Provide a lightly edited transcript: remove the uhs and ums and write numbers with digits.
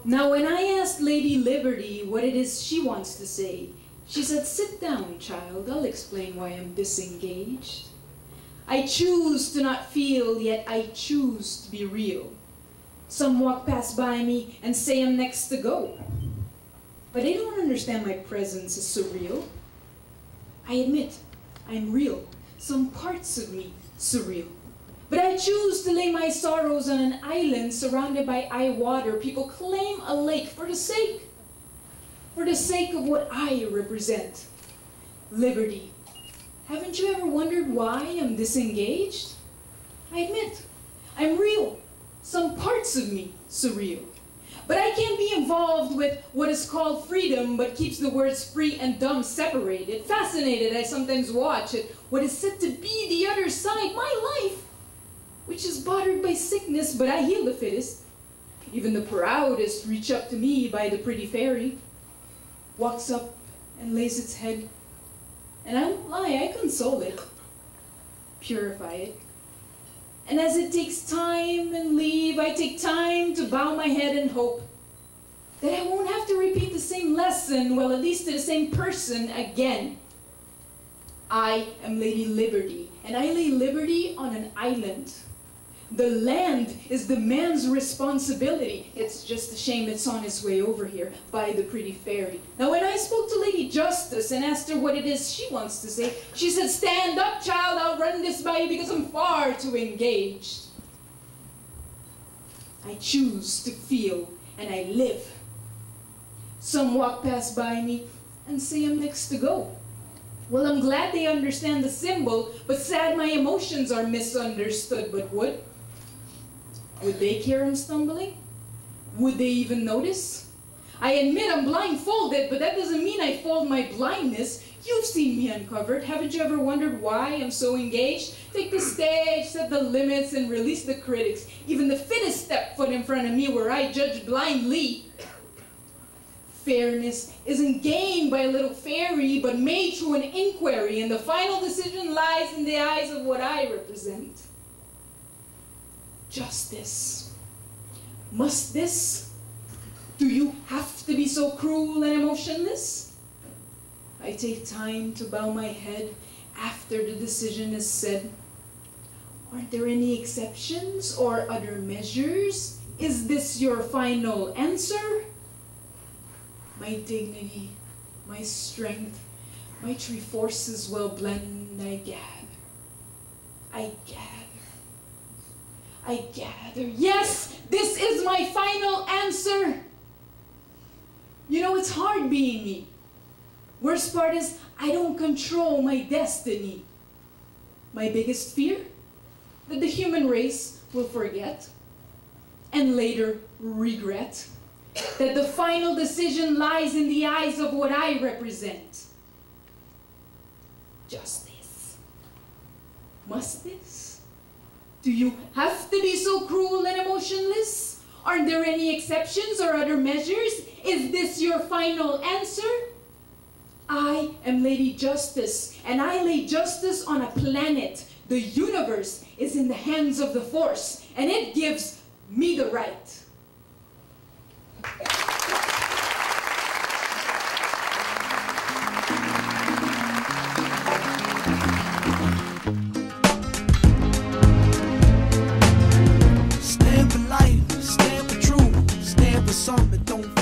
Now when I asked Lady Liberty what it is she wants to say, she said, "Sit down, child, I'll explain why I'm disengaged. I choose to not feel, yet I choose to be real. Some walk past by me and say I'm next to go. But they don't understand my presence is surreal. I admit, I'm real, some parts of me surreal. But I choose to lay my sorrows on an island surrounded by eye water. People claim a lake for the sake of what I represent. Liberty. Haven't you ever wondered why I'm disengaged? I admit, I'm real, some parts of me surreal. But I can't be involved with what is called freedom, but keeps the words free and dumb separated. Fascinated, I sometimes watch it, what is said to be the other side, my life, which is bothered by sickness, but I heal the fittest. Even the proudest reach up to me by the pretty fairy, walks up and lays its head, and I won't lie, I console it, purify it. And as it takes time and leave, I take time to bow my head and hope that I won't have to repeat the same lesson, well, at least to the same person again. I am Lady Liberty, and I lay liberty on an island. The land is the man's responsibility. It's just a shame it's on its way over here by the pretty fairy. Now, when I spoke to Lady Justice and asked her what it is she wants to say, she said, "Stand up, child, I'll run this by you because I'm far too engaged. I choose to feel and I live. Some walk past by me and say I'm next to go. Well, I'm glad they understand the symbol, but sad my emotions are misunderstood. But would they care I'm stumbling? Would they even notice? I admit I'm blindfolded, but that doesn't mean I fold my blindness. You've seen me uncovered. Haven't you ever wondered why I'm so engaged? Take the stage, set the limits, and release the critics. Even the fittest step foot in front of me where I judge blindly. Fairness isn't gained by a little fairy, but made through an inquiry, and the final decision lies in the eyes of what I represent. Justice. Must this? Do you have to be so cruel and emotionless? I take time to bow my head after the decision is said. Aren't there any exceptions or other measures? Is this your final answer? My dignity, my strength, my three forces well blend, I gather. Yes, this is my final answer. You know, it's hard being me. Worst part is, I don't control my destiny. My biggest fear? That the human race will forget and later regret that the final decision lies in the eyes of what I represent. Justice. Must this? Do you have to be so cruel and emotionless? Aren't there any exceptions or other measures? Is this your final answer? I am Lady Justice, and I lay justice on a planet. The universe is in the hands of the force, and it gives me the right. Stand for life, stand for truth, stand for something, don't